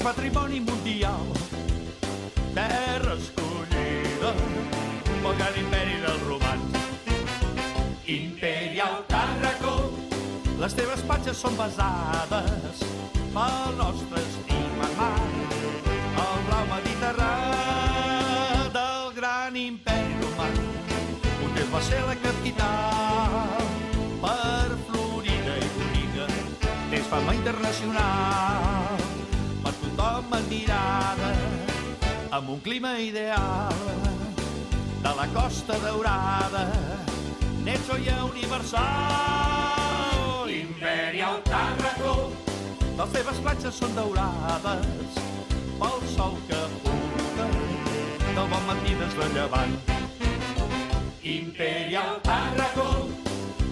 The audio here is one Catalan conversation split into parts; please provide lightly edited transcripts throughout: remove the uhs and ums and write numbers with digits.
patrimoni mundial, terra escollida pel gran imperi dels romans. Imperial Tàrraco, les teves platges són basades pel nostre estimat mar, el blau Mediterrani del gran imperi romà. Un temps va ser la capital per Florida i bonica, tens fama internacional per tothom admirada, amb un clima ideal de la Costa Daurada, net joia universal. Imperial Tàrraco, les teves platges són daurades pel sol que apunta del bon matí des de llevant. Imperial Tàrraco,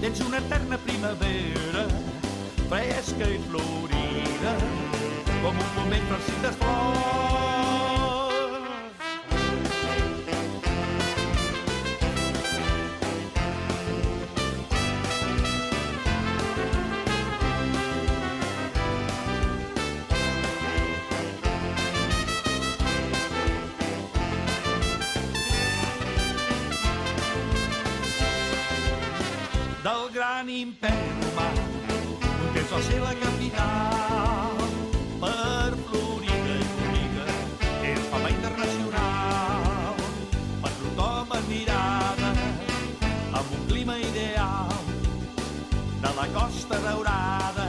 tens una eterna primavera fresca i florida com un moment farcit de flors. Del gran imperi romà, un temps va ser la capital per Florida i bonica, és fama internacional per tothom admirada, amb un clima ideal de la Costa Daurada,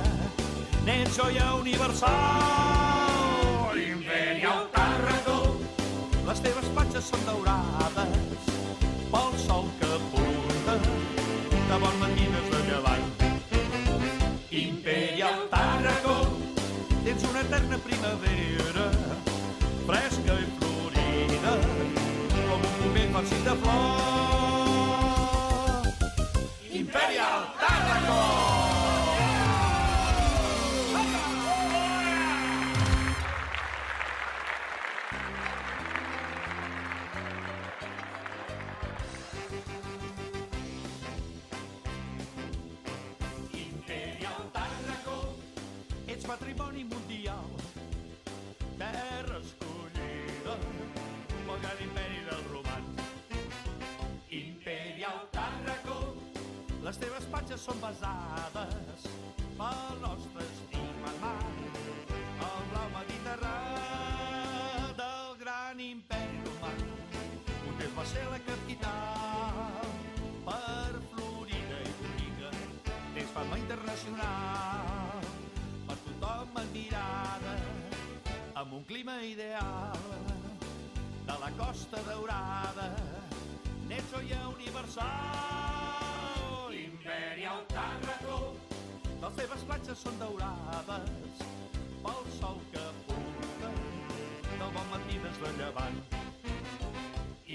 net joia universal. Imperial Tàrraco, les teves platges són daurades pel sol que apunta de bon matí des de llevant. Imperial Tàrraco, tens una eterna primavera fresca i florida com un moment farcit de flors. Imperial Tàrraco! Ets patrimoni mundial, terra escollida pel gran imperi dels romans. Imperial Tàrraco, les teves platges són basades pel nostre estimat mar, el blau Mediterrani del gran imperi romà. Un temps va ser la capital per Florida i bonica, tens fama internacional per tothom admirada, amb un clima ideal de la Costa Daurada, net joia universal. Imperial Tàrraco, les teves platges són daurades pel sol que apunta del bon matí des de llevant.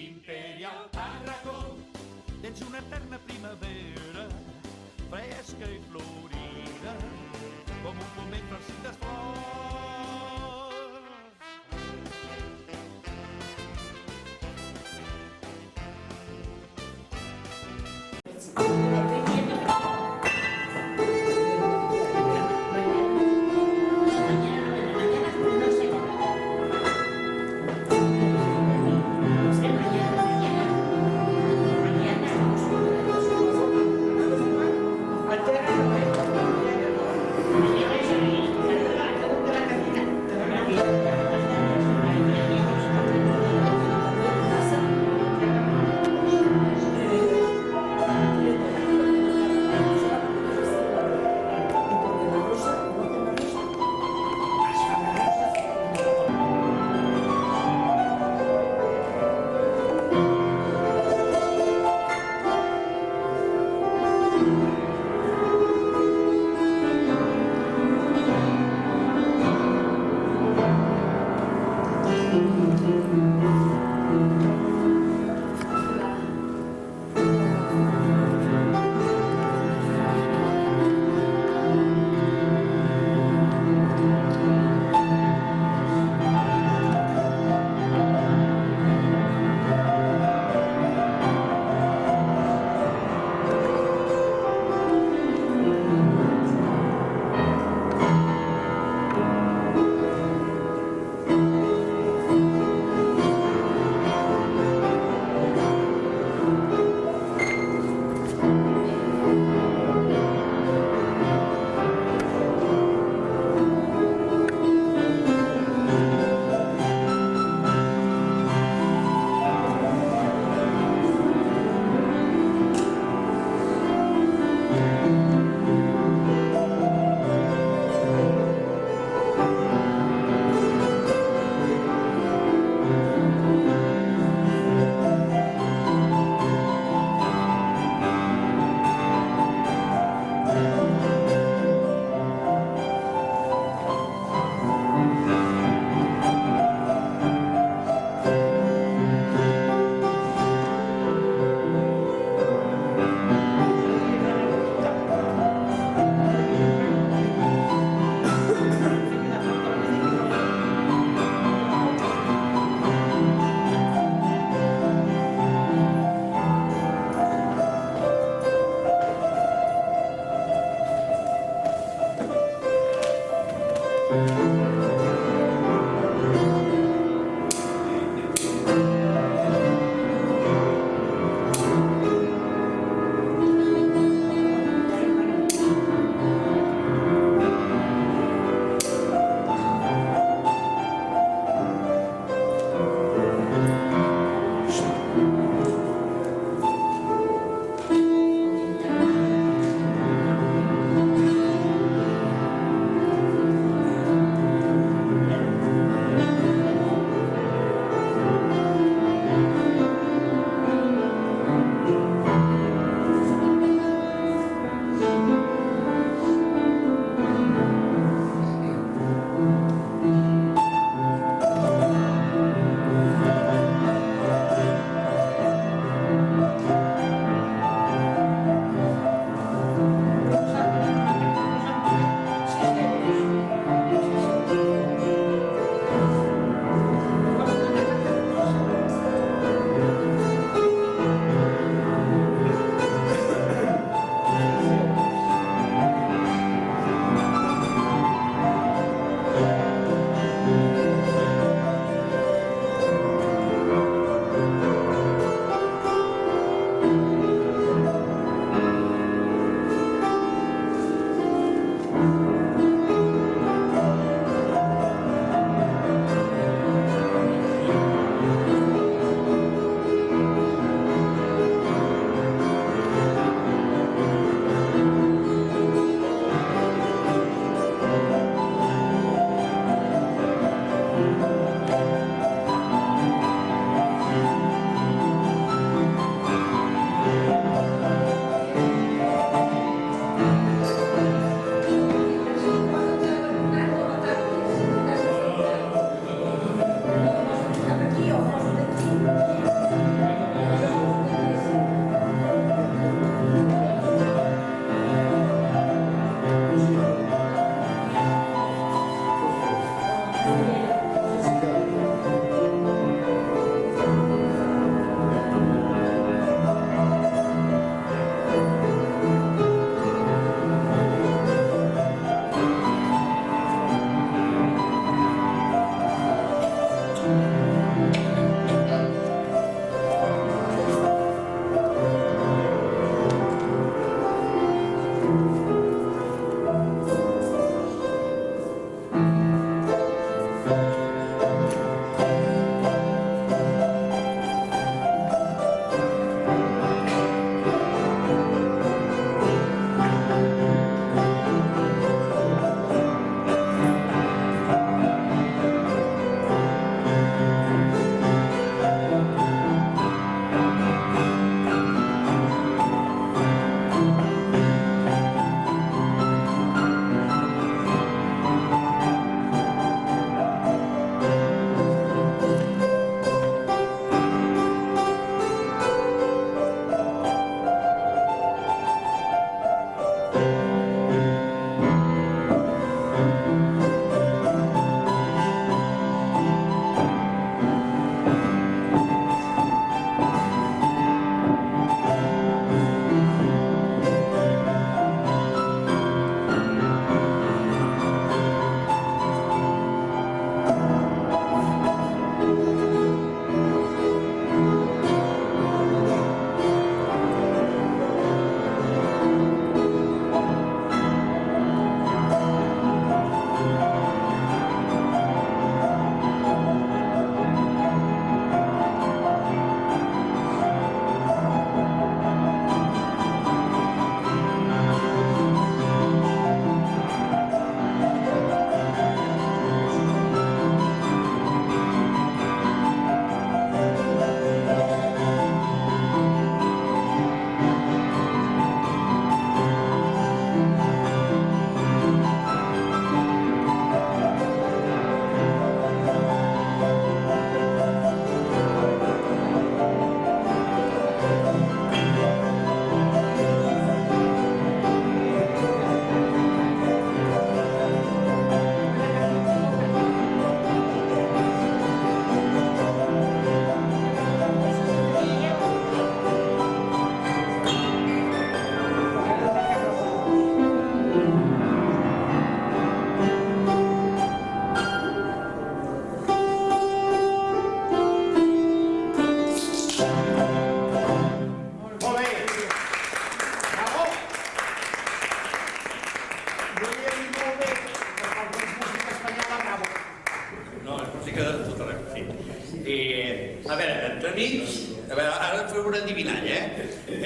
Imperial Tàrraco, tens una eterna primavera fresca i florida com un moment farcit de flors.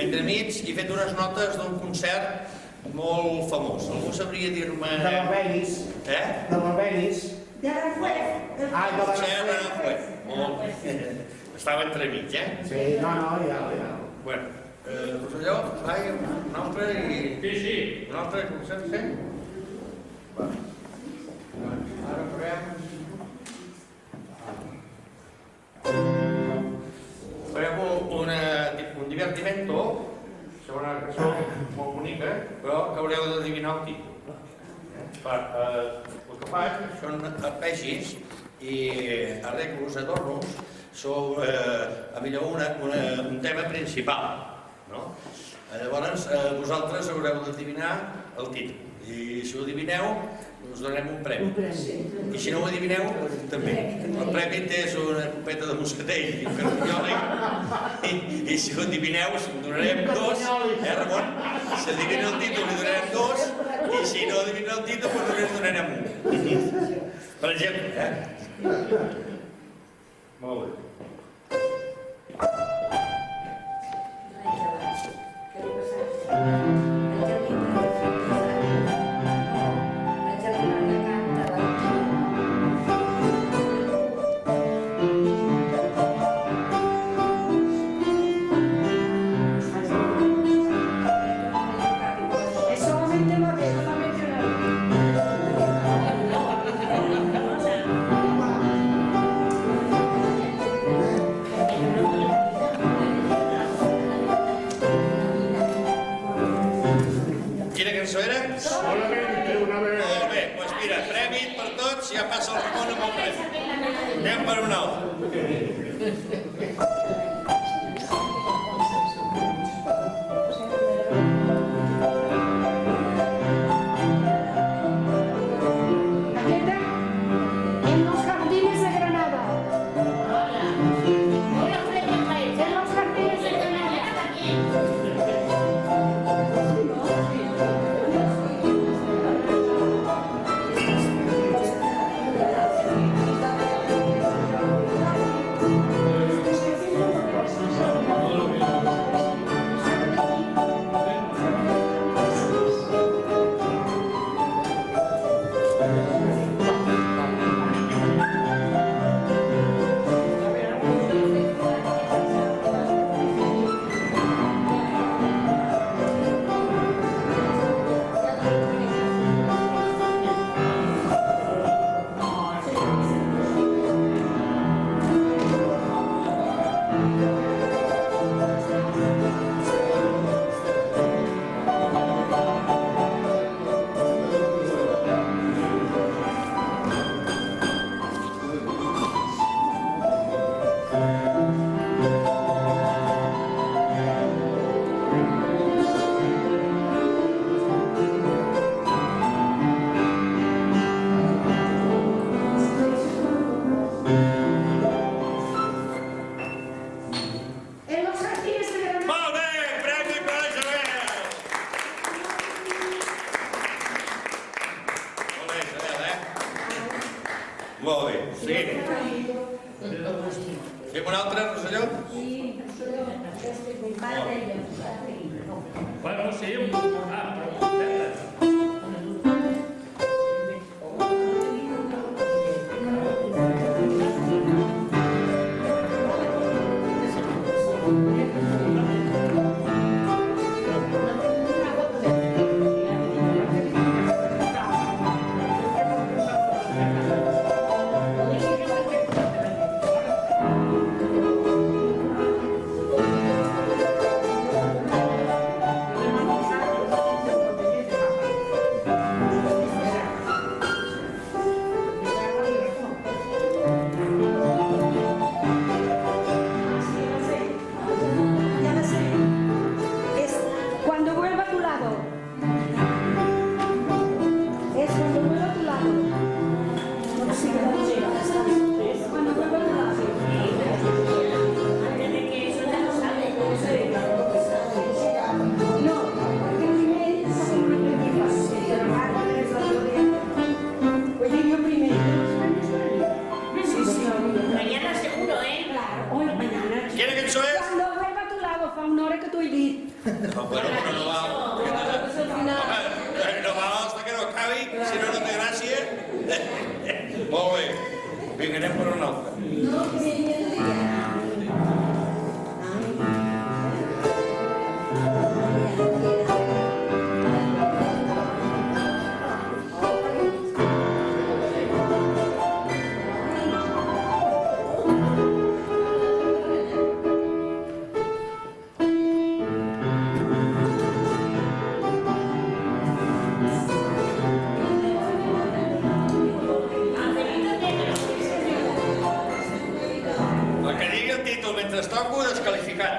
Entremig he fet unes notes d'un concert molt famós. Algú sabria dir-me... De l'Albenis. Eh? De l'Albenis. De Aranjuez. Ah, de l'Aranjuez. Estava entremig, eh? Sí, no, ja. Bueno, Rosselló, vai, un altre i... Sí. Un altre concert, sí? Va. Ara farem... Farem un divertimento, serà una cançó molt bonica, però que haureu d'adivinar el títol. El que faig són arpegis i arreglos, adornos sobre un tema principal. Llavors, vosaltres haureu d'adivinar el títol. I si ho adivineu, us donarem un premi. I si no ho adivineu, també. El premi és una copeta de moscatell i un carnioli. I si ho adivineu, us en donarem dos. Ramon? Si adivina el títol, li donarem dos. I si no adivina el títol, doncs només donarem un. Per exemple, Molt bé. passa el Ramon amb el premi. Anem per un altre. Aquesta, en los jardines de Granada. En los jardines de Granada. En los jardines de Granada. Molt bé, premi per a Isabel. Molt bé, Isabel, Molt bé, seguim. Fem un altre, Rosselló? Bueno, sí, perfecte. Ya lo sé. Es cuando vuelva a tu lado. Es cuando vuelva a tu lado. Sí, cuando vuelva a tu lado. No, porque primero oye, yo primero. Mañana seguro, ¿eh? Claro, hoy mañana. Quina cançó és? Cuando vuelva a tu lado, fa una hora que t'ho he dit. No, bueno, però no val. Home, no val hasta que no acabi, si no, no té gràcia. Molt bé. Vinga, anem per un altre. El que digui el títol mentre es toco, desqualificat.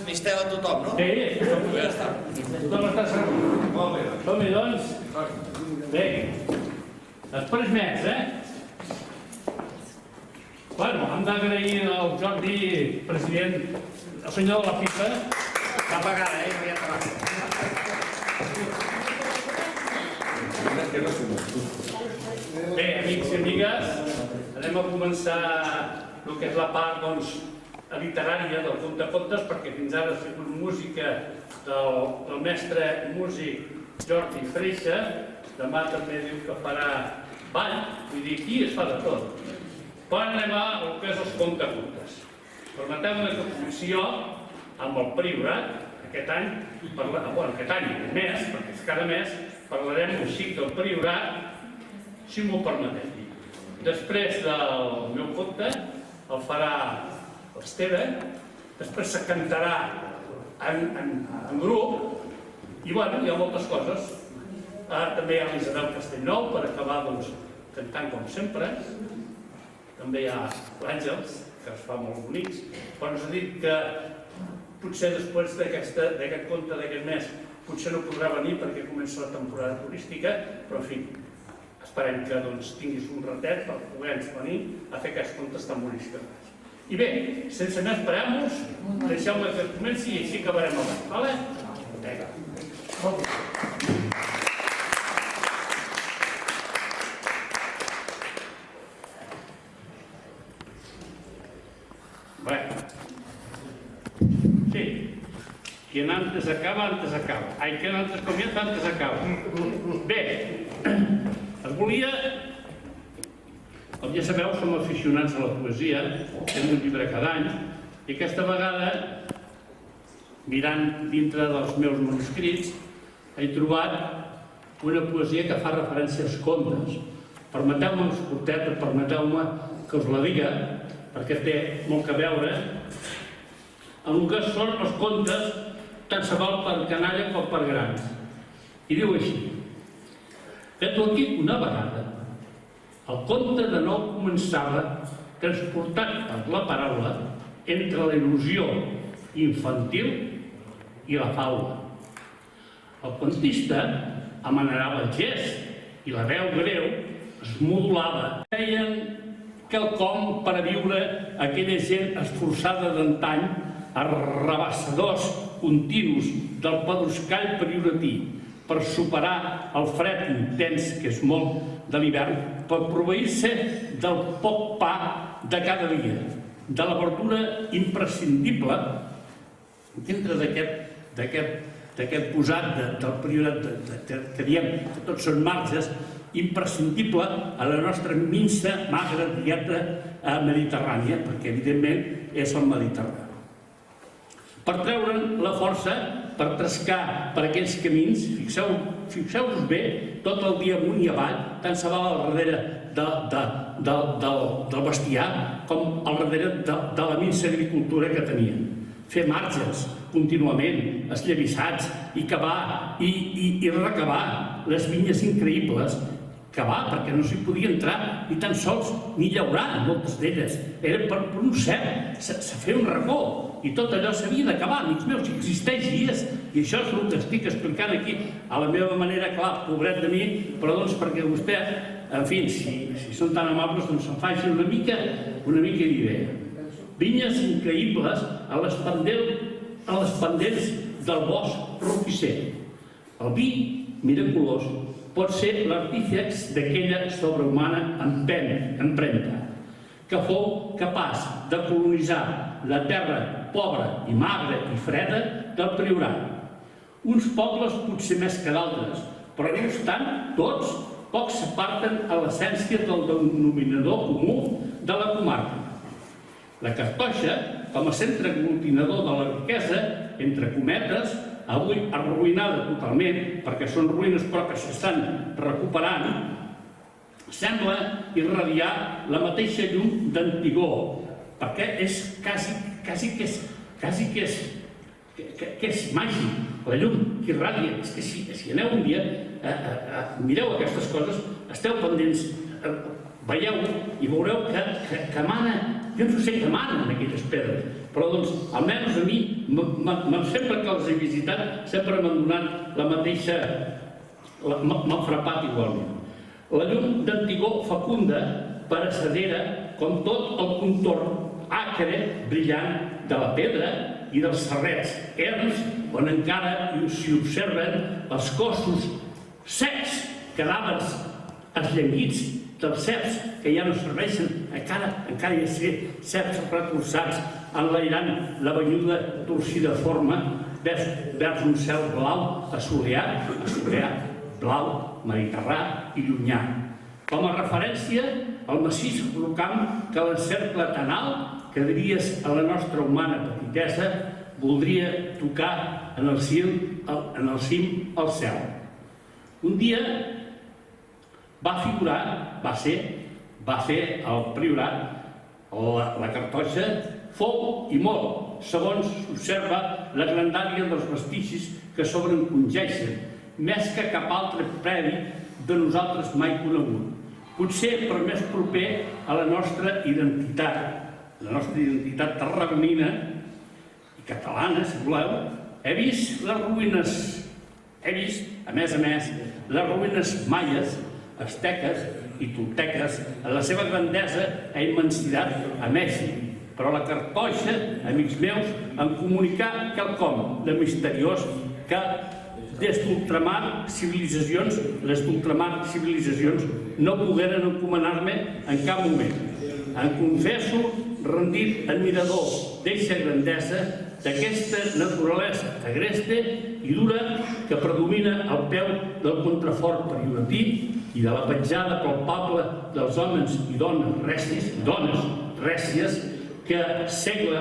misteu a tothom, no? Sí, Ja està. tothom està segur. Molt bé. Som-hi, doncs. Bé, després més, Bueno, hem d'agrair al Jordi, president, el senyor de la FIFA. Està pagada, ja acabat. Bé, amics i amigues, anem a començar el que és la part, doncs, literària del conte de contes, perquè fins ara ha sigut música del mestre músic Jordi Freixa. Demà també diu que farà ball, vull dir, aquí es fa de tot. Però anem al que és els contes. Permeteu-me que comenci jo amb el Priorat. Aquest any, aquest any, mes, perquè és cada mes, parlarem un xic del Priorat, si m'ho permeteu. Després del meu conte el farà l'Esteve, després se cantarà en grup, i bueno, hi ha moltes coses. També hi ha l'Isabel Castellnou, per acabar cantant com sempre. També hi ha l'Àngels, que es fa molt bonics, però ens ha dit que potser després d'aquest conte d'aquest mes potser no podrà venir perquè comença la temporada turística, però en fi, esperem que tinguis un ratet per poder venir a fer aquests contes tan bonics que fas. I bé, sense més preàmbuls, deixeu-me que comenci i així acabarem abans, d'acord? Vinga. Bé, sí, quien antes acaba, antes acaba. Ai, quien antes comienza, antes acaba. Bé, es volia... Com ja sabeu, som aficionats a la poesia, fem un llibre cada any, i aquesta vegada, mirant dintre dels meus manuscrits, he trobat una poesia que fa referència als contes. Permeteu-me un curtet, permeteu-me que us la diga, perquè té molt a veure amb el que són els contes, tant se val per canalla com per grans. I diu així: Vet-lo aquí una vegada, el conte de nou començava, transportat per la paraula entre la il·lusió infantil i la faula. El contista amanerava el gest i la veu greu es modulava. Feien quelcom per a viure aquella gent esforçada d'antany, arrabassadors continus del pedruscall prioratí, per superar el fred intens, que és molt de l'hivern, per proveir-se del poc pa de cada dia, de la verdura imprescindible, dintre d'aquest posat del priorat, que diem que tots són marges, imprescindible a la nostra minsa, magra dieta mediterrània, perquè evidentment és el Mediterrani. Per treure'n la força, per trascar per aquells camins, fixeu-vos bé, tot el dia amunt i avall, tant se val al darrere del bestiar com al darrere de la minsa agricultura que tenien. Fer marges contínuament, esllavissats, i cavar i recavar les vinyes increïbles, cavar perquè no s'hi podia entrar ni tan sols ni llaurar, moltes d'elles. Era per un cert, se feia un racó, i tot allò s'havia d'acabar, amics meus, si existeix i és, i això és el que estic explicant aquí a la meva manera, clar, pobret de mi, però doncs perquè vostè, en fi, si són tan amables, doncs se'n faci una mica d'idea. Vinyes increïbles a les pendents del bosc roquisser. El vi miraculós pot ser l'artífex d'aquella sobrehumana empremta, que fou capaç de colonitzar la terra pobra i magra i freda del Priorat. Uns pobles potser més que d'altres, però no obstant, tots pocs s'aparten a l'essència del denominador comú de la comarca. La Cartoixa, com a centre aglutinador de la riquesa, entre cometes, avui arruïnada totalment, perquè són ruïnes però que s'estan recuperant, sembla irradiar la mateixa llum d'antigor, perquè és quasi que és màgic, la llum que irradia. És que si aneu un dia, mireu aquestes coses, esteu pendents, veieu i veureu que mana, jo no sé què mana en aquelles pedres, Però doncs, almenys a mi, sempre que els he visitat, sempre m'han donat la mateixa... m'han frapat igualment. La llum d'antigor fecunda, perecedera, com tot el contorn acre, brillant de la pedra i dels serrets erms, on encara s'hi observen els cossos secs, cadàvers esllanguits dels ceps que ja no serveixen, encara hi ha ceps retorçats enlairant la banyuda torcideforme vers un cel blau assolellat, blau, mediterrà i llunyà. Com a referència, el massís rocam que l'encercla tan alt que diries a la nostra humana petitesa voldria tocar en el cim al cel. Un dia va fer el priorat, la cartoixa, fou i molt, segons s'observa la grandària dels vestigis que sobrencongeixen, més que cap altre predi de nosaltres mai conegut. Potser per més proper a la nostra identitat tarragonina i catalana, si voleu, he vist, a més, les ruïnes maies, asteques i tolteques en la seva grandesa i immensitat a Mèxic. Però la cartoixa, amics meus, em comunicà quelcom de misteriós que les d'ultramar civilitzacions no pogueren encomanar-me en cap moment. Em confesso rendit admirador d'eixa grandesa, d'aquesta naturalesa agreste i dura que predomina al peu del contrafort prioratí i de la petjada palpable dels homes i dones rècies que segle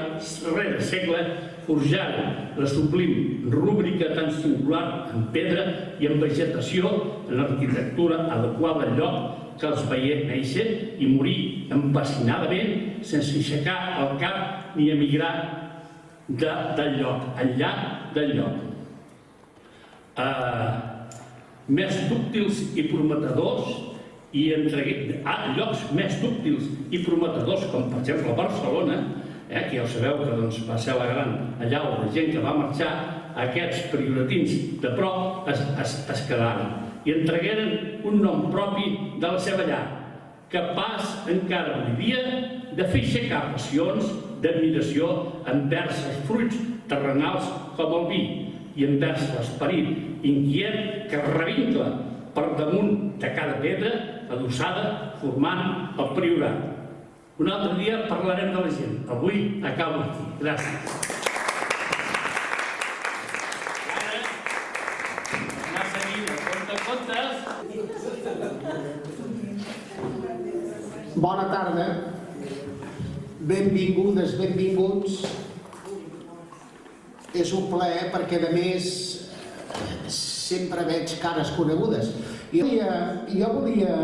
rere segle forjaren la sublim rúbrica tan singular en pedra i en vegetació en l'arquitectura adequada al lloc que els veié néixer i morir empassinadament sense aixecar el cap ni emigrar del lloc, enllà del lloc. Més dúctils i prometedors llocs més dúctils i prometedors com per exemple Barcelona, que ja ho sabeu que va ser la gran allà on la gent que va marxar, aquests prioratins de prop es quedaren i entregueren un nom propi de la seva llar, capaç encara avui dia de fer aixecar passions d'admiració envers els fruits terrenals com el vi i envers l'esperit inquiet que revincla per damunt de cada pedra adossada formant el priorat. Un altre dia parlarem de la gent. Avui acabo aquí. Gràcies. Ara, anar seguint el contes. Bona tarda. Benvingudes, benvinguts. És un plaer perquè, a més, sempre veig cares conegudes. Jo volia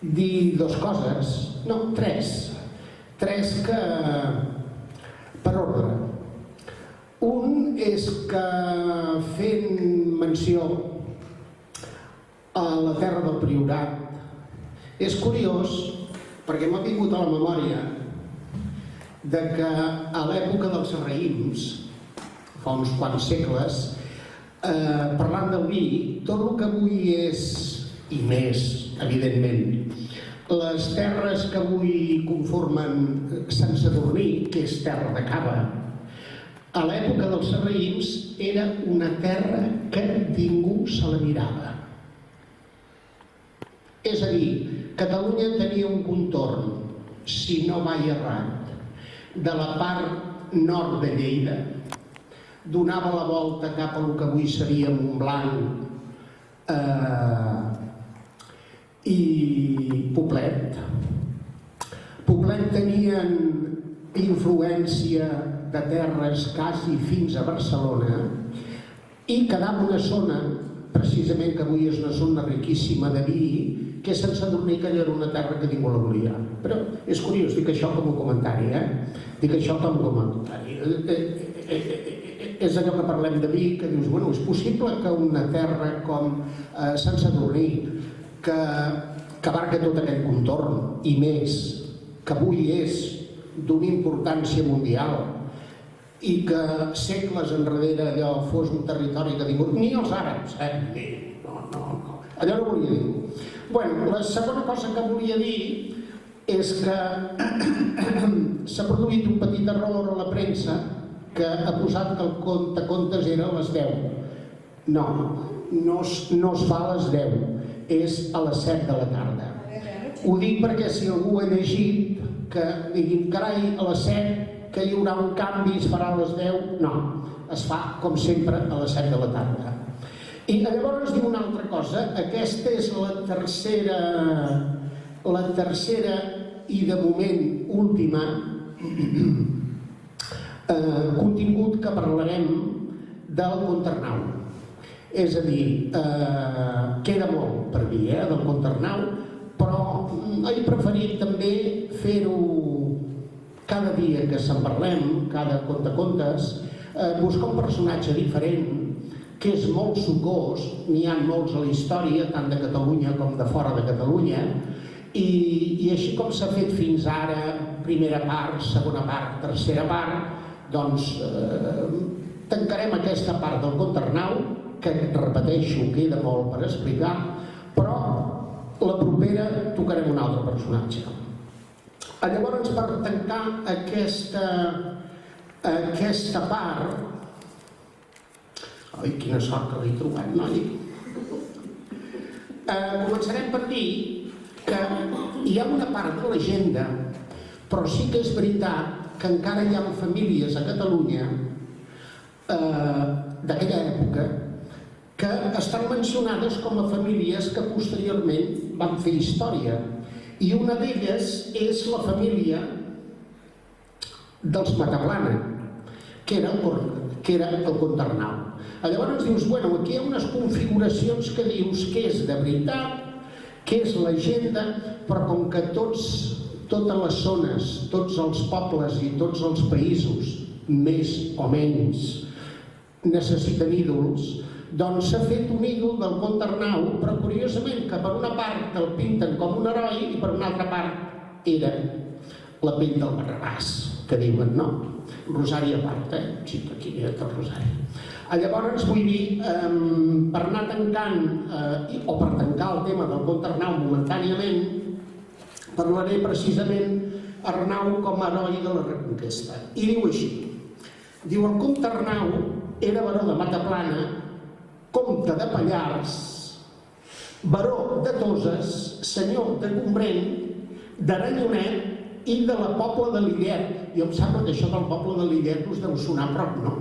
dir dues coses, no, tres que per ordre. Un és que fent menció a la terra del Priorat és curiós perquè m'ha vingut a la memòria de que a l'època dels raïms, fa uns quants segles, parlant del vi, tot el que avui és, i més, evidentment, les terres que avui conformen Sant Sadurní, que és terra de cava, a l'època dels sarraïns era una terra que ningú se la mirava. És a dir, Catalunya tenia un contorn, si no vaig errat, de la part nord de Lleida, donava la volta cap a el que avui seria Montblanc i Poblet. Poblet tenien influència de terres quasi fins a Barcelona i quedava una zona, precisament que avui és una zona riquíssima de vi, que és Sant Sadurní, que allò era una terra que ningú la volia. Però és curiós, dic això com a comentari, Dic això com a comentari. És allò que parlem de vi, que dius, bueno, és possible que una terra com Sant Sadurní, que abarca tot aquest contorn, i més, que avui és d'una importància mundial i que segles enrere allò fos un territori que ningú... Ni els àrabs, no. Allò no volia dir. Bueno, la segona cosa que volia dir és que s'ha produït un petit error a la premsa que ha posat que el contes era a les 10. No es fa a les 10, és a les 7 de la tarda. Ho dic perquè si algú ha llegit que diguin, carai, a les 7 que hi haurà un canvi, es farà a les 10, no, es fa com sempre a les 7 de la tarda. I llavors diu una altra cosa, aquesta és la tercera i de moment última contingut que parlarem del Conte-Arnau. És a dir, queda molt per dir del Conte-Arnau, però he preferit també fer-ho cada dia que se'n parlem, cada contes, buscar un personatge diferent, que és molt sucós, n'hi ha molts a la història, tant de Catalunya com de fora de Catalunya, i així com s'ha fet fins ara, primera part, segona part, tercera part, doncs tancarem aquesta part del Conte-Arnau, que repeteixo, queda molt per explicar, però la propera tocarem un altre personatge. Llavors, per tancar aquesta part... Ai, quina sort que l'he trobat, noi! Començarem per dir que hi ha una part de l'agenda, però sí que és veritat que encara hi ha famílies a Catalunya d'aquella època que estan mencionades com a famílies que posteriorment van fer història. I una d'elles és la família dels Mataplana, que era el Conte-Arnau. Llavors dius, bueno, aquí hi ha unes configuracions que dius que és de veritat, que és l'agenda, però com que totes les zones, tots els pobles i tots els països, més o menys, necessiten ídols, doncs s'ha fet un ídol del Conte-Arnau, però curiosament que per una part el pinten com un heroi i per una altra part era la pell del Barrabàs, que diuen, no? Rosari a part, xica, aquí ve el Rosari. Llavors, vull dir, per anar tancant, o per tancar el tema del Conte-Arnau momentàniament, parlaré precisament Arnau com a heroi de la Reconquesta. I diu així, diu, el Conte-Arnau era baró de Mataplana, comte de Pallars, baró de Toses, senyor de Gombrèn, d'Aranyonet i de la Pobla de Lillet. Jo em sembla que això del Poble de Lillet us deu sonar a prop, no?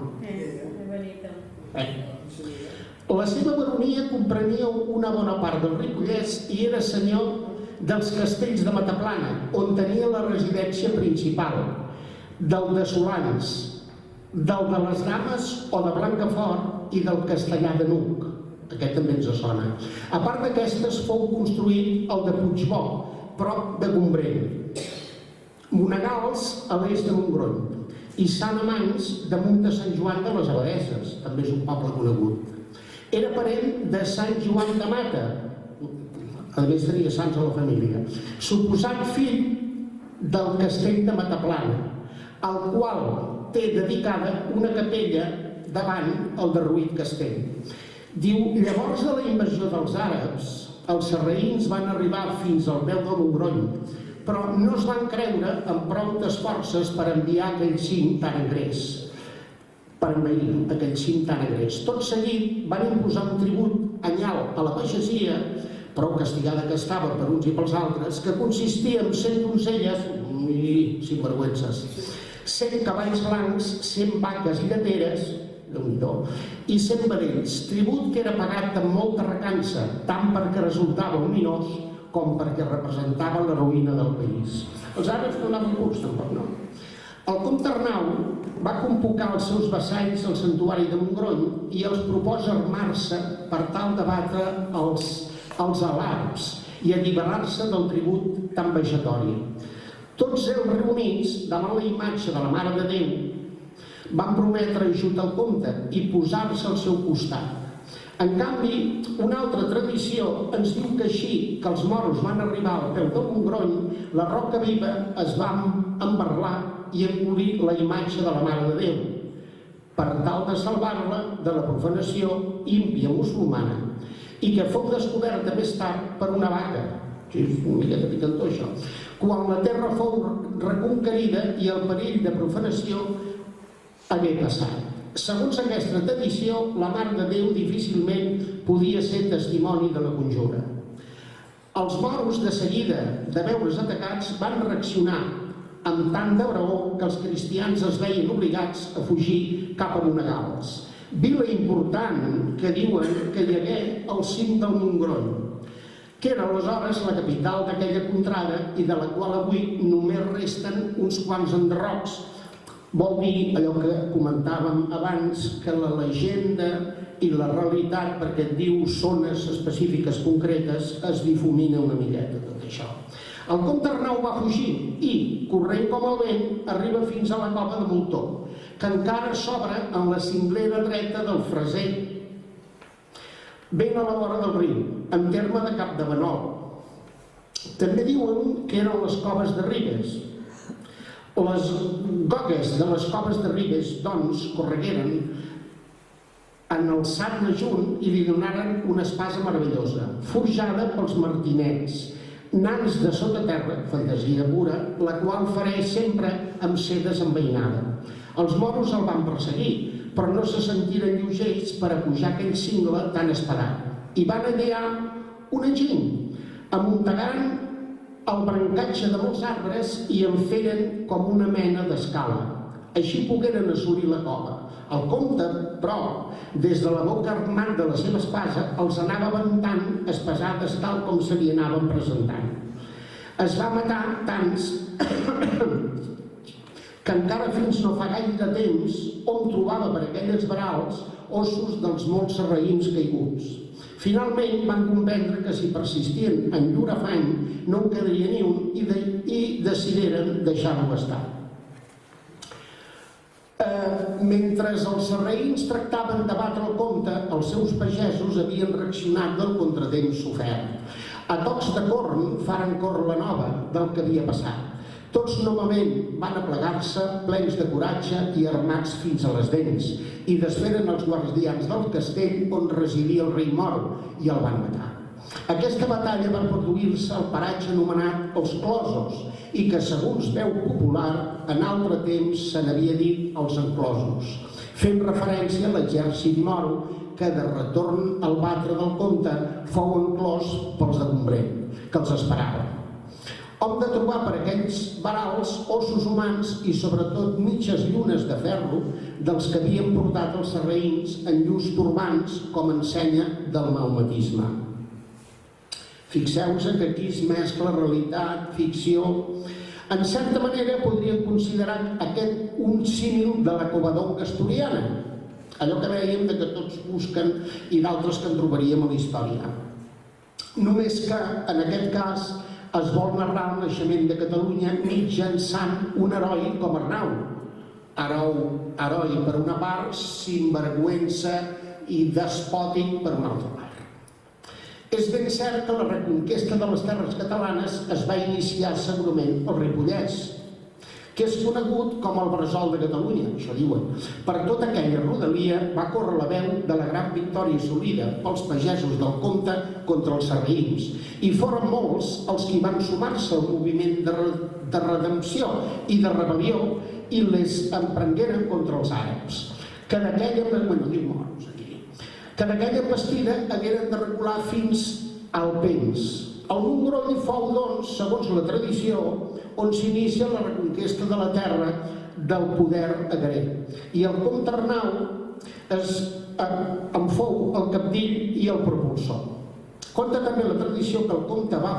La seva baronia comprenia una bona part del Ripollès i era senyor dels castells de Mataplana, on tenia la residència principal, del de Solans, del de les Dames o de Blancafort i del Castellà de Nuc. Aquest també ens sona. A part d'aquestes fou construït el de Puigbò, prop de Gombrèn, Monegals a l'est de Montgrony i Sant Amants damunt de Sant Joan de les Abadesses, també és un poble conegut. Era parent de Sant Joan de Mata, a més tenia sants a la família, suposat fill del castell de Mataplana, al qual té dedicada una capella davant el derruït castell. Diu, llavors de la invasió dels àrabs, els sarraïns van arribar fins al peu del Montgrony, però no es van creure amb prou forces per enviar aquell cim tan agrés, per envair aquell cim tan agrés. Tot seguit van imposar un tribut anyal a la pagesia, prou castigada que estava per uns i pels altres, que consistia en 100 donzelles i sinvergüences, 100 cavalls blancs, 100 vaques lleteres, i 100 vedells, tribut que era pagat amb molta recança, tant perquè resultava ominós com perquè representava la ruïna del país. Els àrabs no anaven curts, tampoc no. El comte Arnau va convocar els seus vassalls al santuari de Montgrony i els proposa armar-se per tal de batre els alarbs i alliberar-se del tribut tan vejatori. Tots ells reunits davant la imatge de la Mare de Déu van prometre ajut al comte i posar-se al seu costat. En canvi, una altra tradició ens diu que així que els moros van arribar al peu del Montgrony, la Roca Viva es va embarlar i engolir la imatge de la Mare de Déu, per tal de salvar-la de la profanació ímpia musulmana, i que fou descoberta més tard per una vaca. Sí, és una miqueta picantó això. Quan la terra fou reconquerida i el perill de profanació hagué passat. Segons aquesta tradició, la Mare de Déu difícilment podia ser testimoni de la conjura. Els moros, de seguida de veure's atacats, van reaccionar amb tant de braó que els cristians es veien obligats a fugir cap a Monegals, vila important que diuen que hi hagué al cim del Montgrony, que era aleshores la capital d'aquella contrada i de la qual avui només resten uns quants enderrocs. Vol dir allò que comentàvem abans, que la llegenda i la realitat, perquè et diu zones específiques concretes, es difumina una miqueta tot això. El comte Arnau va fugir i, corrent com el vent, arriba fins a la cova de Moltó, que encara s'obre en la cinglera dreta del Freser, ben a la vora del riu, en terme de Capdavanol. També diuen que eren les coves de Ribes. Les gogues de les coves de Ribes, doncs, corregueren en el Sant Ajunt i li donaren una espasa meravellosa, forjada pels martinets, nans de sota terra, fantasia pura, la qual fareix sempre amb sedes enveinada. Els moros el van perseguir, però no se sentiren lleugers per a pujar aquell cingle tan espadat, i van allear un enginy, amuntegant el brancatge de molts arbres i en feren com una mena d'escala. Així pogueren assolir la cova. El comte, però, des de la boca armant de la seva espasa, els anava aventant espasades tal com se li anaven presentant. Es va matar tants que encara fins no fa gaire temps hom trobava per aquelles verals ossos dels molts sarraïns caiguts. Finalment van comprendre que si persistien en llur afany no en quedaria ni un i decidiren deixar-lo estar. Mentre els sarraïns tractaven de batre el comte, els seus pagesos havien reaccionat del contratemps sofert. A tocs de corn faren córrer la nova del que havia passat. Tots novament van aplegar-se plens de coratge i armats fins a les dents i desferen els guardians del castell on residia el rei moro i el van matar. Aquesta batalla va produir-se al paratge anomenat els Closos i que, segons veu popular, en altre temps se n'havia dit els Enclosos, fent referència a l'exèrcit moro que, de retorn al batre del comte, fou enclòs pels de Gombrèn, que els esperaven. Hom de trobar per aquells varals ossos humans i sobretot mitges llunes de ferro dels que havien portat els sarraïns en llurs turbants com a ensenya del maometisme. Fixeu-vos que aquí es mescla realitat, ficció. En certa manera podríem considerar aquest un símil de la covadonga asturiana, allò que dèiem que tots busquen i d'altres que en trobaríem a la història. Només que en aquest cas es vol narrar el naixement de Catalunya mitjançant un heroi com Arnau. Heroi per una part, sinvergüença i despòtic per una altra part. És ben cert que la reconquesta de les terres catalanes es va iniciar segurament al Ripollès, que és conegut com el Bressol de Catalunya, això diuen. Per tota aquella rodalia va córrer la veu de la gran victòria assolida pels pagesos del comte contra els sarraïns, i foren molts els que van sumar-se al moviment de redempció i de rebel·lió i les emprengueren contra els àrabs, que d'aquella embestida hagueren de recular fins a Alpens. El Montgrony fou, doncs, segons la tradició, on s'inicia la reconquesta de la terra del poder agrarer. I el comte Arnau en fou el cabdill i el propulsor. Conta també la tradició que el comte va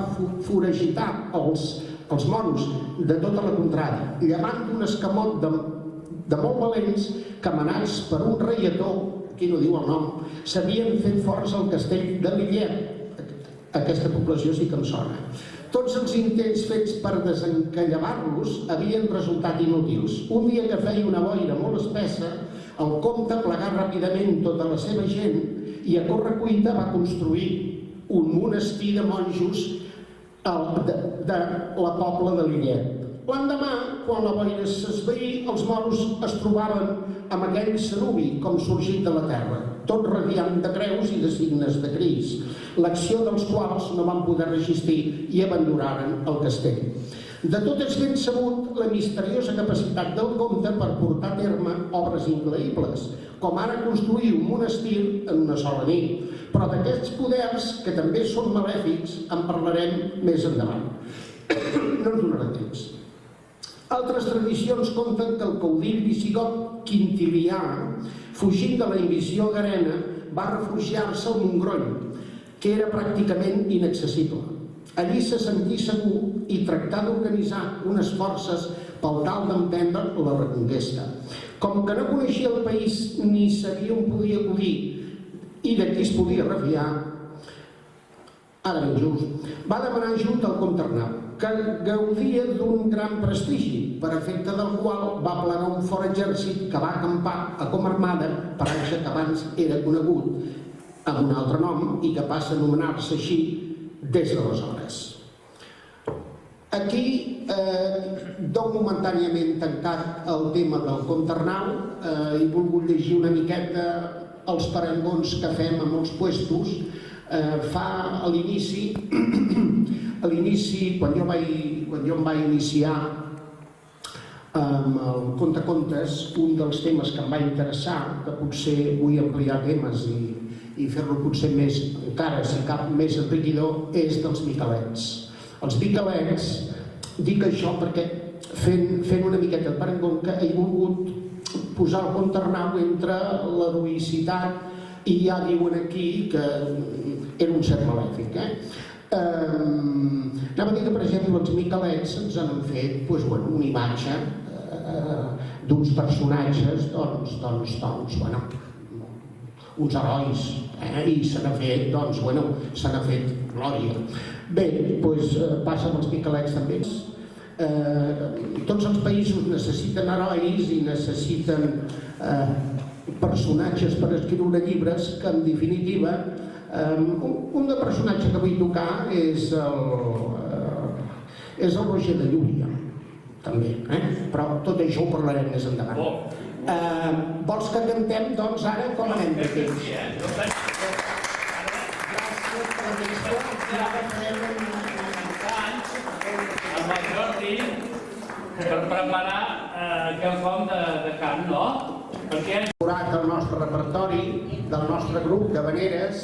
foragitar els moros de tota la contrada, llevant un escamot de molt valents que, manats per un reietó, aquí no diu el nom, s'havien fet forts al castell de Lillet. Aquesta població sí que em sona. Tots els intents fets per desencallevar-los havien resultat inútils. Un dia que feia una boira molt espessa, el comte plegà ràpidament tota la seva gent i a correcuita va construir un monestir de monjos de la pobla de Lillet. L'endemà, quan la boira s'esvaí, els moros es trobaven amb aquell cerubi com sorgit de la terra, tot radiant de creus i de signes de Cris, l'acció dels quals no van poder resistir i abandonaren el castell. De tot és ben sabut la misteriosa capacitat del comte per portar a terme obres increïbles, com ara construir un monestir en una sola nit. Però d'aquests poders, que també són malèfics, en parlarem més endavant. No ens donarà temps. Altres tradicions conten que el caudill visigot Quintilià, fugint de la invasió garena, va refugiar-se al Montgroll, que era pràcticament inaccessible. Allí se sentí segur i tractà d'organitzar unes forces pel tal d'emprendre la reconquesta. Com que no coneixia el país ni sabia on podia acudir i de qui es podia refiar, ara ben just, va demanar ajut al comte Arnau, que gaudia d'un gran prestigi, per efecte del qual va plegar un fort exèrcit que va acampar a Comarmada, paratge que abans era conegut amb un altre nom i que passa a anomenar-se així des d'aleshores. Aquí dono momentàniament tancat el tema del comte Arnau. He volgut llegir una miqueta els parangons que fem amb els puestos. Fa a l'inici, quan jo em vaig iniciar amb el contacontes, un dels temes que em va interessar, que potser vull ampliar temes i fer-lo potser més, encara si cap més enriquidor, és dels Miquelets. Els Miquelets, dic això perquè fent una miqueta de parangó que he volgut posar el comte Arnau entre l'heroïcitat i ja diuen aquí que era un cert malèfic. Anava a dir que, per exemple, els Miquelets ens han fet una imatge d'uns personatges, uns herois, i se n'ha fet glòria. Bé, passa amb els Miquelets també. Tots els països necessiten herois i necessiten personatges per escriure llibres que, en definitiva, un de personatge que vull tocar és el Roger de Llúria, també, però tot això ho parlarem més endavant. Vols que cantem, doncs, ara com anem de temps? Gràcies per l'atenció. Ja farem amb el Jordi per preparar quelcom de cant, no? Perquè hem incorporat al nostre repertori del nostre grup de veneres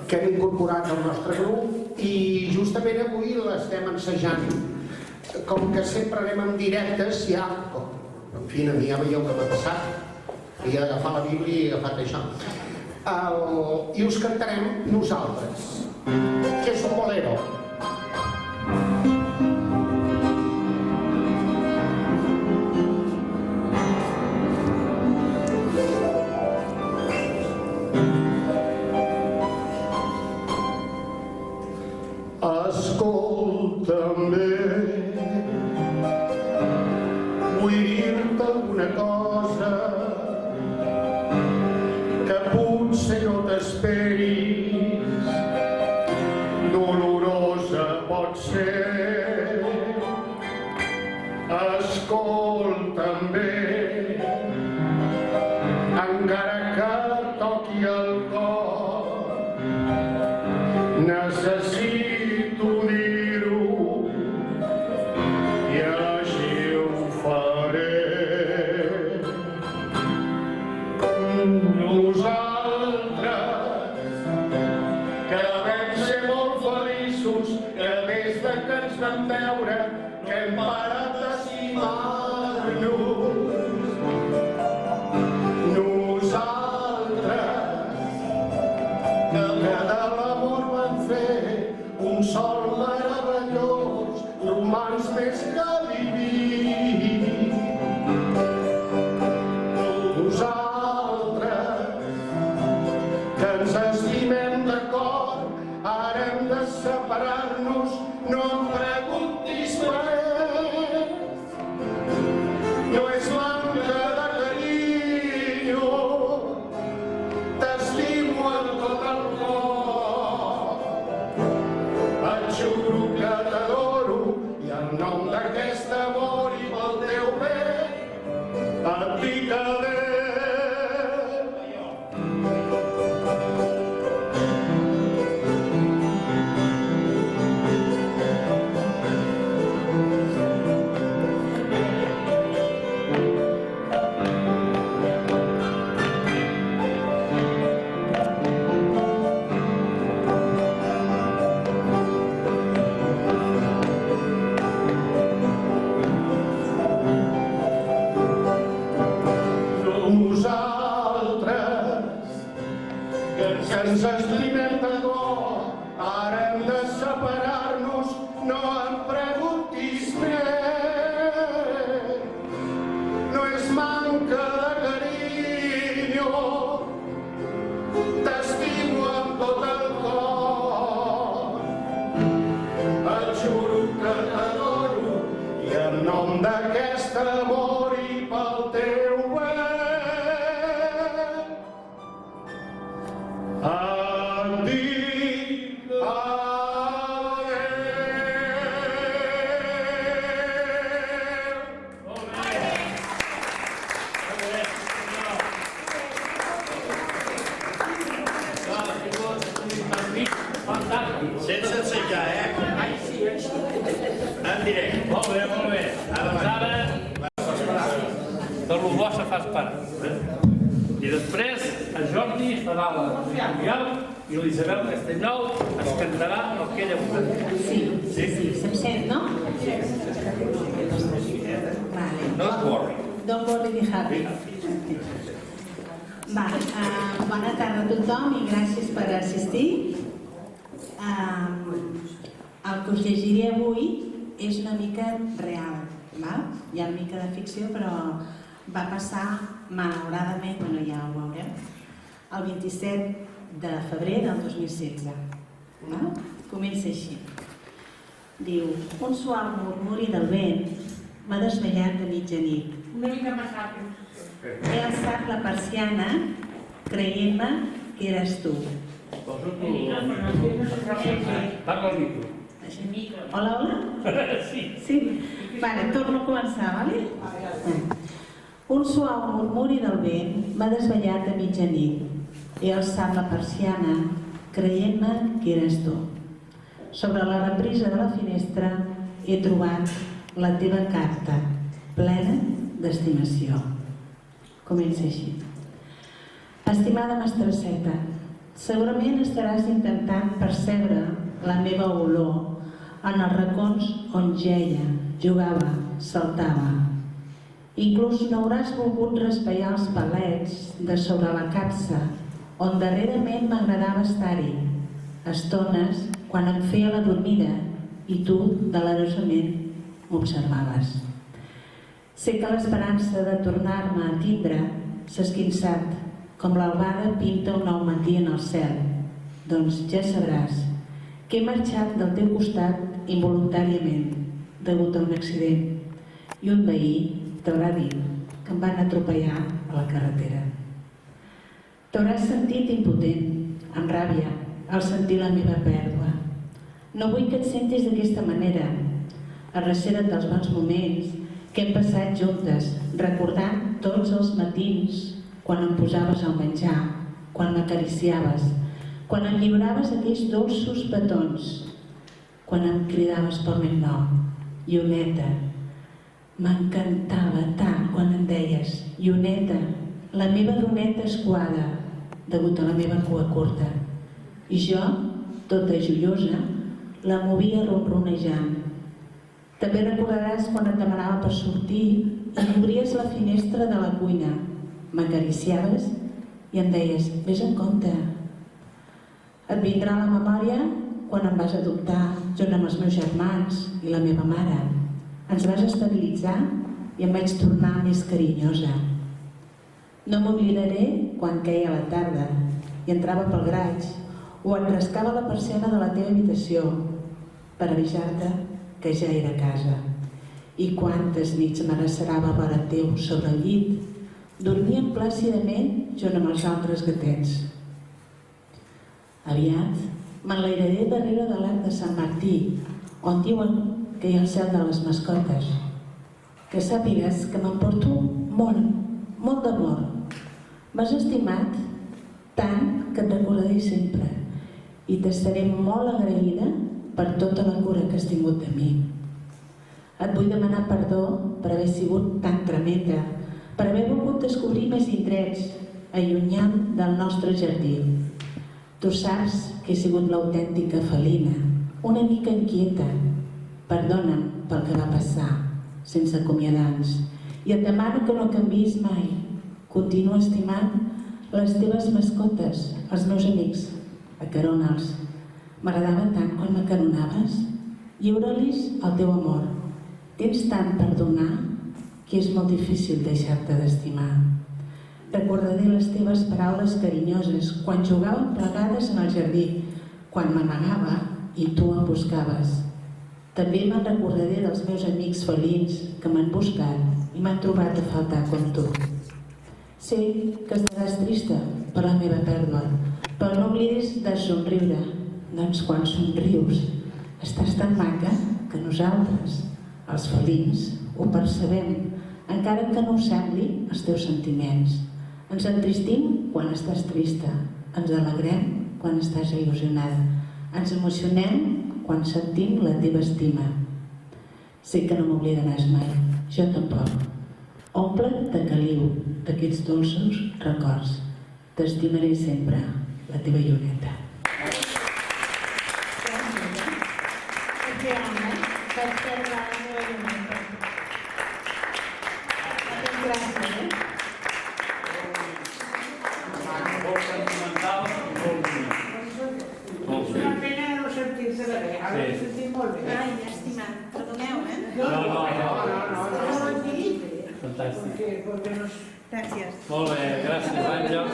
que hem incorporat al nostre grup i justament avui l'estem ensajant. Com que sempre anem en directes, ja, en fi, a mi ja veieu que m'ha passat, havia d'agafar la Bíblia i he agafat això. I us cantarem nosaltres, que és un bolero. Escolta'm bé, vull dir-te alguna cosa que potser no t'esperis, dolorosa pot ser. Escolta'm bé, encara que toqui el cor, necessito dir-ho i així ho faré. Nosaltres, que vam ser molt feliços, que des de que ens vam veure, que hem parat d'estimar-nos, tronca de carinyo, t'estimo amb tot el cor. Et juro que t'adoro i en nom d'aquest amor i pel teu bé et dic Sense ensenyar, en directe. Molt bé, molt bé. Doncs ara, de lo bo se fa esperar. I després, el Jordi farà la Miguel i l'Isabel Castellnou es cantarà el que ella vulgui. Sí, se'm sent, no? Vale. No et borri. Don't worry, be happy. Vale, bona tarda a tothom i gràcies per assistir. El que us llegiré avui és una mica real, val? Hi ha una mica de ficció, però va passar malauradament, bueno, ja ho veurem, el 27 de febrer del 2016. Val? Comença així. Diu, un suau murmuri del vent m'ha desvellat de mitjanit. Una mica més ràpid. He alçat la persiana creient-me que eres tu. Parla el micro. Hola, hola? Sí. Sí? Vale, torno a començar, vale? Un suau murmuri del vent m'ha desvellat de mitjanit. He alçat la persiana creient-me que eres tu. Sobre la reprisa de la finestra he trobat la teva carta, plena d'estimació. Comença així. Estimada mestresseta, segurament estaràs intentant percebre la meva olor en els racons on jeia, jugava, saltava. Inclús n'hauràs volgut raspallar els palets de sobre la capsa on darrerament m'agradava estar-hi, estones quan em feia la dormida i tu delerosament m'observaves. Sé que l'esperança de tornar-me a tindre s'ha esquinçat, com l'albada pinta un nou matí en el cel. Doncs ja sabràs que he marxat del teu costat involuntàriament, degut a un accident, i un veí t'haurà dit que em van atropellar a la carretera. T'hauràs sentit impotent, amb ràbia, al sentir la meva pèrdua. No vull que et sentis d'aquesta manera. Arrecera't dels bons moments que hem passat juntes, recordant tots els matins quan em posaves al menjar, quan m'acariciaves, quan em lliuraves aquells dolços petons, quan em cridaves pel meu nom, Ioneta. M'encantava tant quan em deies, Ioneta, la meva doneta escuada, degut a la meva cua curta. I jo, tota joiosa, la movia ronronejant. També recordaràs quan et demanava per sortir i obries la finestra de la cuina, m'acariciaves i em deies, vés en compte. Et vindrà a la memòria quan em vas adoptar junt amb els meus germans i la meva mare. Ens vas estabilitzar i em vaig tornar més carinyosa. No m'oblidaré quan queia la tarda i entrava pel graig o et rascava la persiana de la teva habitació per avisar-te que ja era a casa. I quantes nits m'arrecerava a vora teu sobre el llit, dormíem plàcidament junt amb els altres gatets. Aviat m'enlairaré darrere de l'arc de Sant Martí, on diuen que hi ha el cel de les mascotes. Que sàpigues que m'emporto molt, molt d'amor. M'has estimat tant que et recordaré sempre i t'estaré molt agraïda per tota la cura que has tingut de mi. Et vull demanar perdó per haver sigut tan tremenda, per haver volgut descobrir més indrets, allunyant del nostre jardí. Tu saps que he sigut l'autèntica felina, una mica inquieta. Perdona'm pel que va passar, sense acomiadar-nos, i et demano que no canviïs mai. Continua estimant les teves mascotes, els meus amics, acarona'ls. M'agradava tant quan m'acaronaves. Lliura-li's el teu amor. Tens tant per donar que és molt difícil deixar-te d'estimar. Recordaré les teves paraules carinyoses quan jugàvem plegades en el jardí, quan m'amagava i tu em buscaves. També me'n recordaré dels meus amics felins que m'han buscat i m'han trobat a faltar com tu. Sé que estaràs trista per la meva pèrdua, però no oblidis de somriure, doncs quan somrius estàs tan maca que nosaltres, els felins, ho percebem, encara que no ho sembli els teus sentiments. Ens entristim quan estàs trista, ens alegrem quan estàs il·lusionada, ens emocionem quan sentim la teva estima. Sé que no m'oblidaràs mai, jo tampoc. Omple't de caliu, d'aquests dolços records. T'estimaré sempre, la teva Ioneta. Perquè Anna va perdre la meva Ioneta. Gràcies, Molt sentimental i molt bonic. Molt bé. Una pena no sentir-se de bé, ara Sí. ho sentim molt bé. Ai, llàstima. Perdoneu, No. Perquè Fantàstic. no... Gràcies. Molt bé, gràcies, Àngel.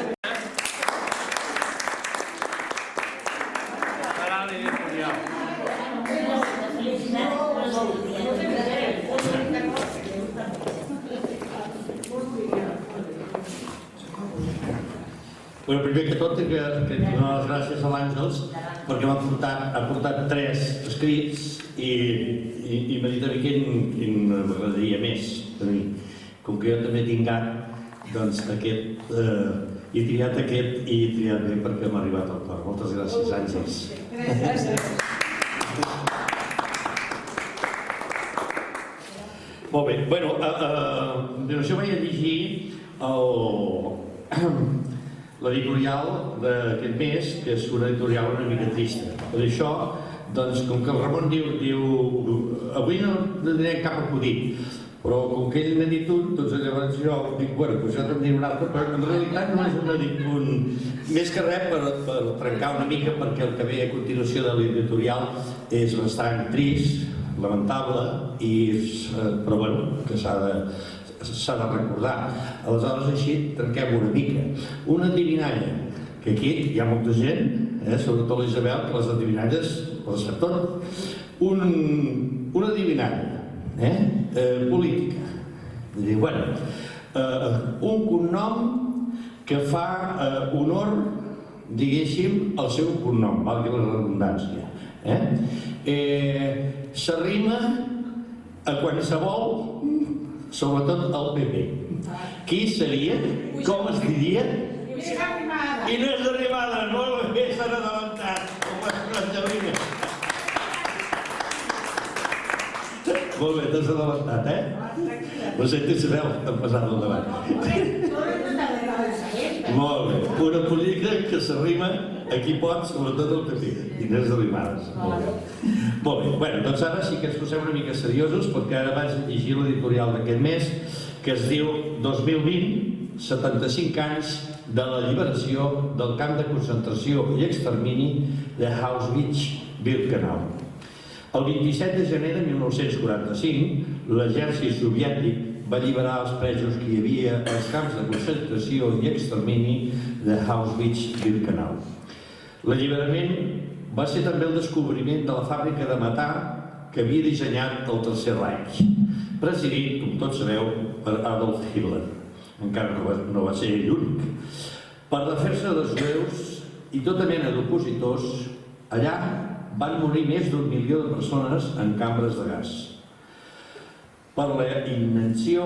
Serà l'editorial. Bueno, primer que tot, que donar les gràcies a l'Àngels perquè ha portat 3 escrits i m'ha dit a mi quin m'agradaria més a mi. Com que jo també tinc gat, doncs aquest, he triat aquest i he triat bé perquè m'ha arribat al cor. Moltes gràcies, Àngels. Gràcies. Molt bé, bueno, jo vaig a llegir l'editorial d'aquest mes, que és una editorial una mica trista. Per això, doncs, com que el Ramon diu avui no diré cap acudit, però com que ell n'ha dit un, doncs llavors jo dic, bueno, doncs jo també diré un altre, però en realitat no és un més que res per trencar una mica, perquè el que ve a continuació de l'editorial és bastant trist, lamentable, però bueno, que s'ha de recordar. Aleshores així trenquem una mica. Una endivinalla, que aquí hi ha molta gent, sobretot l'Isabel, que les endivinalles les sap tot. Una endivinalla política. Bueno, un cognom que fa honor, diguéssim, al seu cognom, valgui la redundància. S'arrima a qualsevol, sobretot al PP. Qui seria? Com es diria? Inés Arrimadas, molt bé, s'han adelantat, com es Angelina. Molt bé, t'has adelantat, Ho sento, Isabel, t'han passat al davant. Molt bé, una política que s'arrima a qui pot, sobretot al PP. Inés Arrimadas. Molt bé, bueno, doncs ara sí que ens posem una mica seriosos, perquè ara vaig llegir l'editorial d'aquest mes, que es diu 2020, 75 anys de la alliberació del camp de concentració i extermini de Auschwitz-Birkenau. El 27 de gener de 1945, l'exèrcit soviètic va alliberar els presos que hi havia als camps de concentració i extermini de Auschwitz-Birkenau. L'alliberament va ser també el descobriment de la fàbrica de matar que havia dissenyat el Tercer Reich, presidit, com tots sabeu, per Adolf Hitler, encara no va ser l'únic. Per refer-se dels jueus i tota mena d'opositors, allà van morir més d'1 milió de persones en cambres de gas, per la invenció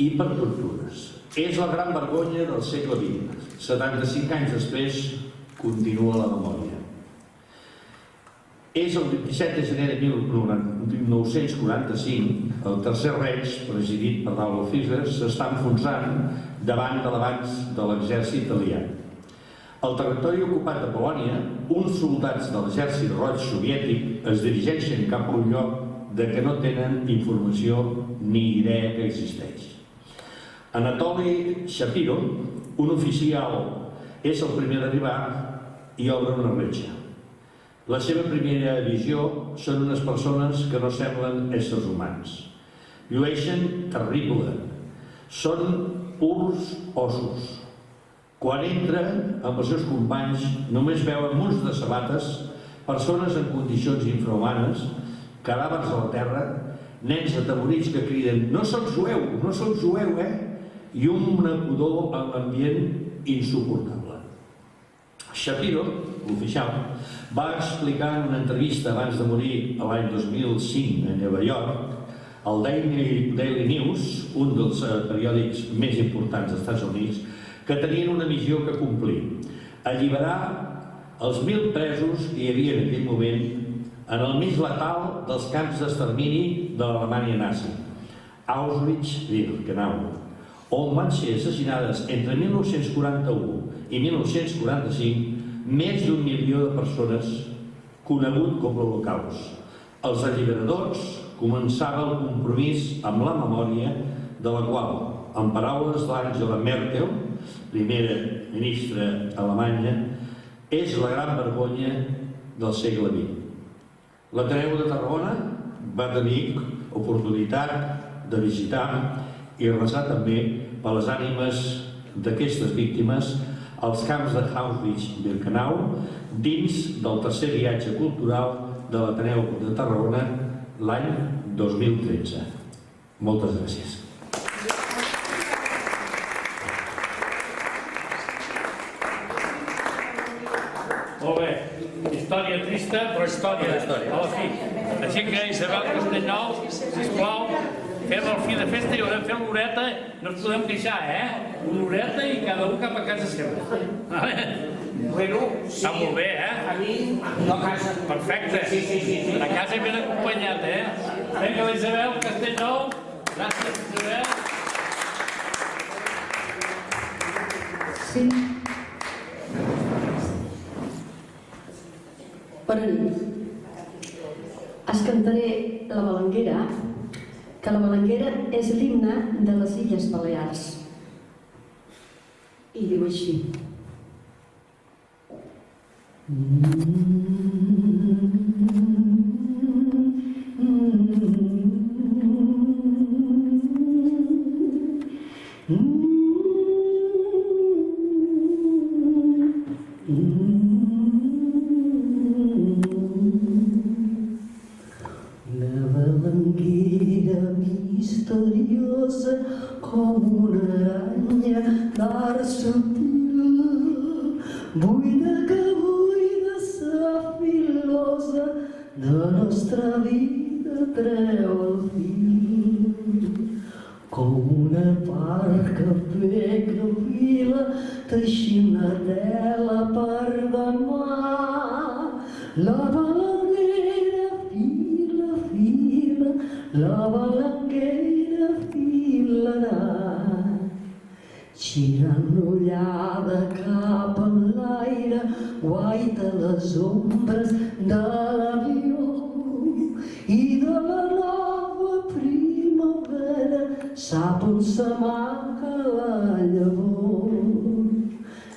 i per tortures. És la gran vergonya del segle XX. 75 anys després continua la memòria. És el 27 de gener de 1945, el Tercer Reich, presidit per Adolf Hitler, s'està enfonsant davant de l'avanç de l'exèrcit italià. Al territori ocupat de Polònia, uns soldats de l'exèrcit roig soviètic es dirigeixen cap a un lloc de què no tenen informació ni idea que existeix. Anatoly Shapiro, un oficial, és el primer d'arribar i obre una bretxa. La seva primera visió són unes persones que no semblen éssers humans. llueixen terrible. Són purs ossos. Quan entren amb els seus companys només veuen munts de sabates, persones en condicions infrahumanes, cadàvers a la terra, nens atemorits que criden no soc jueu, i una pudor en l'ambient insuportable. Shapiro, l'oficial, va explicar en una entrevista abans de morir l'any 2005 a Nova York al Daily News, un dels periòdics més importants dels Estats Units, que tenien una missió que complir: alliberar els 1.000 presos que hi havia en aquell moment en el mig letal dels camps d'extermini de l'Alemanya nazi, Auschwitz-Birkenau, on van ser assassinades entre 1941 i 1945 més d'1 milió de persones, conegut com l'Holocaust. Els alliberadors començava el compromís amb la memòria, de la qual, en paraules d'Angela Merkel, primera ministra alemanya, és la gran vergonya del segle XX. L'Ateneu de Tarragona va tenir oportunitat de visitar i resar també per les ànimes d'aquestes víctimes als camps de Auschwitz-Birkenau dins del tercer viatge cultural de l'Ateneu de Tarragona l'any 2013. Moltes gràcies. Molt bé. Història trista, però història a la fi. Així que Isabel Castellnou, sisplau, fem el fi de festa i haurem fet l'horeta, no ens podem queixar, Una horeta i cada un cap a casa seva. Bueno, Està molt bé, a mi, no a casa. Perfecte. Sí. A casa ben acompanyat, Vinga, la Isabel Castellnou. Gràcies, Isabel. Sí. Bona nit. Es cantaré la Balanguera, que la Balanguera és l'himne de les Illes Balears. I diu així. La Balanguera misteriosa com una aranya d'art subtil, buida que buida sa filosa de nostra vida treu el fil. Com una part que ve que fila teixint la tela per demà. La balanguera fila, fila, la balanguera filarà. Girant l'ullada cap enlaire, guaita les ombres de l'avió i de la nova primavera sap on s'amaga la llavor.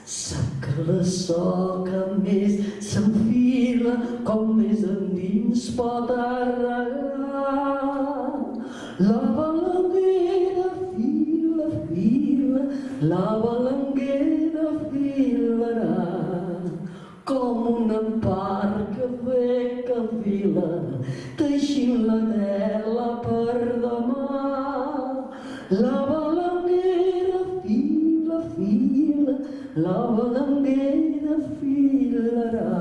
Sap que la soca més s'enfila com més endins pot arrelar. La balanguera fila, fila, la balanguera filarà. Com un empar que ve que fila, teixint la tela per demà. La balanguera fila, fila, la balanguera filarà.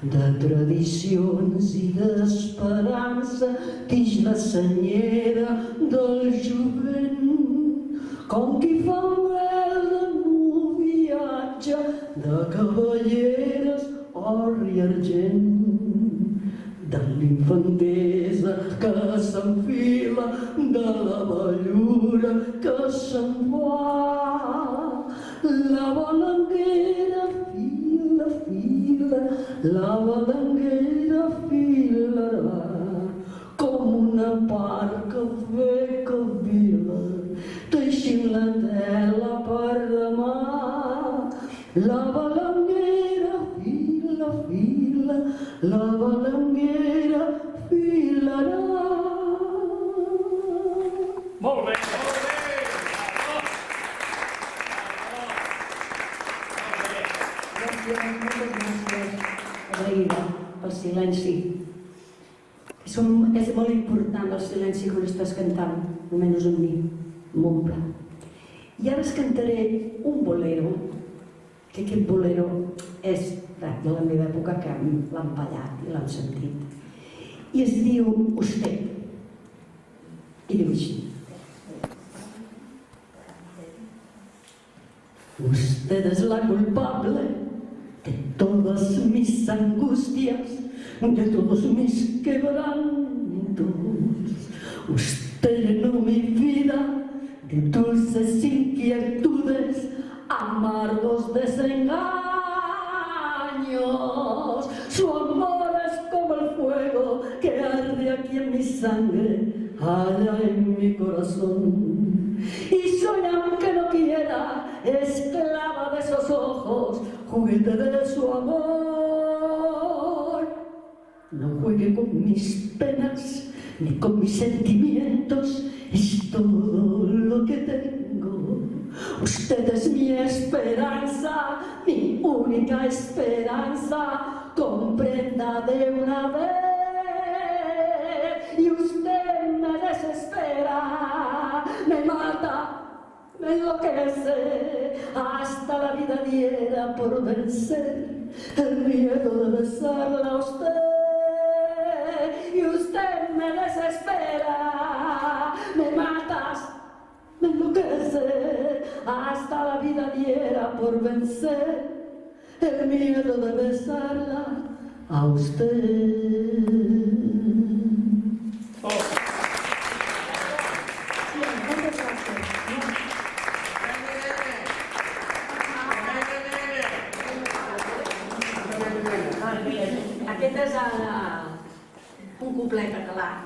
De tradicions i d'esperança tix la senyera del jovent, com qui fa un vel de noviatge de cavalleres or i argent. De l'infantesa que s'enfila, de la bellura que se'n va. La balanguera fila, fila, la balanguera filarà. Com una part que ve que vila, teixint la tela per demà. La balanguera fila, fila, la balanguera filarà. Molt bé, molt bé! Gràcies, moltes gràcies, agraïda pel silenci. És molt important el silenci quan estàs cantant, almenys amb mi, m'omple. I ara es cantaré un bolero, que aquest bolero és de la meva època, que l'han ballat i l'han sentit. I es diu Usted. I diu així. Usted es la culpable de todas mis angustias, de todos mis quebrantos. Usted llenó mi vida de dulces inquietudes, amargos desengaños. Su amor es como el fuego que arde aquí en mi sangre, allá en mi corazón. Y soy, aunque no quiera, esclava de esos ojos, juguete de su amor. No juegue con mis penas ni con mis sentimientos, es todo lo que tengo. Usted es mi esperanza, mi única esperanza, comprenda de una vez. Y usted me desespera, me mata, me enloquece, hasta la vida diera por vencer el miedo de besarla a usted. Y usted me desespera, me matas, me enloquece, hasta la vida diera por vencer el miedo de besarla a usted. Aquest és un couplet català.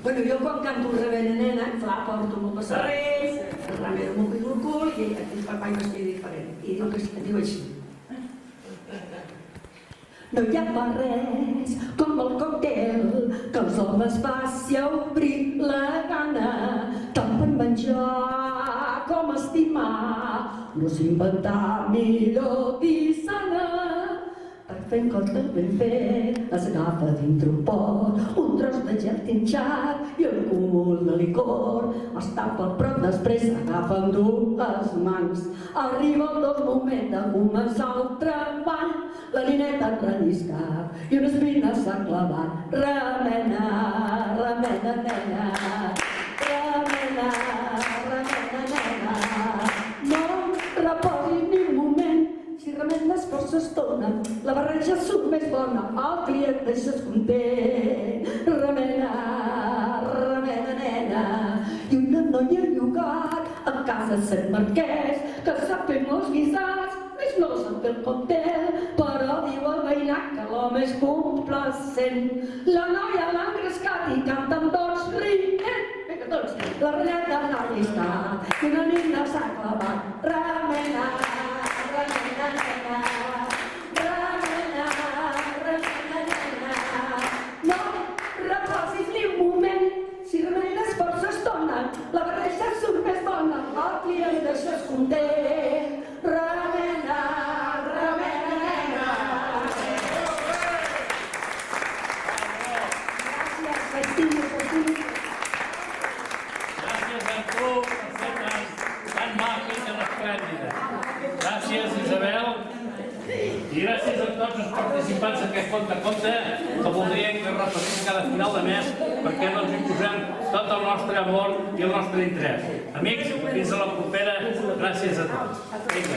Bueno, jo quan canto un rebena nena, clar, porto molt passarrell, el remero m'ho pico el cul i aquí fa mai vestit diferent. I diu així. No hi ha res com el còctel que els homes faci obrir la gana, tant per menjar com estimar, no s'inventar millor tisana. Per fer un còctel ben fet es agafa dintre un pot un tros de gel trinxat i el cúmul de licor. Es tapa el prop, després agafa amb dues mans. Arriba el moment de començar el treball. La nineta ha relliscat i una espina s'ha clavat. Remena, remena, nena, remena, remena, nena. No reposis ni un moment, si remenes força estona, la barreja surt més bona, el client deixes content. Remena, remena, nena. I una noia llogat a casa Sant Marquès, que sap fer molts guisats, més no sap fer el còctel, però diu el veïnat que l'home és complacent. La noia l'ha engrescat i canta amb tots rient. La relleta l'ha llistat i una nina s'ha clavat. Remena, remena, nena, remena, remena, nena. No reposis ni un moment, si remenes força estona, la barreja surt més bona, el client deixes content. Remena, remena, nena. Gràcies, festina, festina. Gràcies a tu per ser tan maca i tan esplèndida. Gràcies, Isabel. I gràcies a tots els participants d'aquest conte que voldrien que repetim cada final de mes perquè ens hi posem tot el nostre amor i el nostre interès. Amics, fins a la propera. Gràcies a tots. Vinga.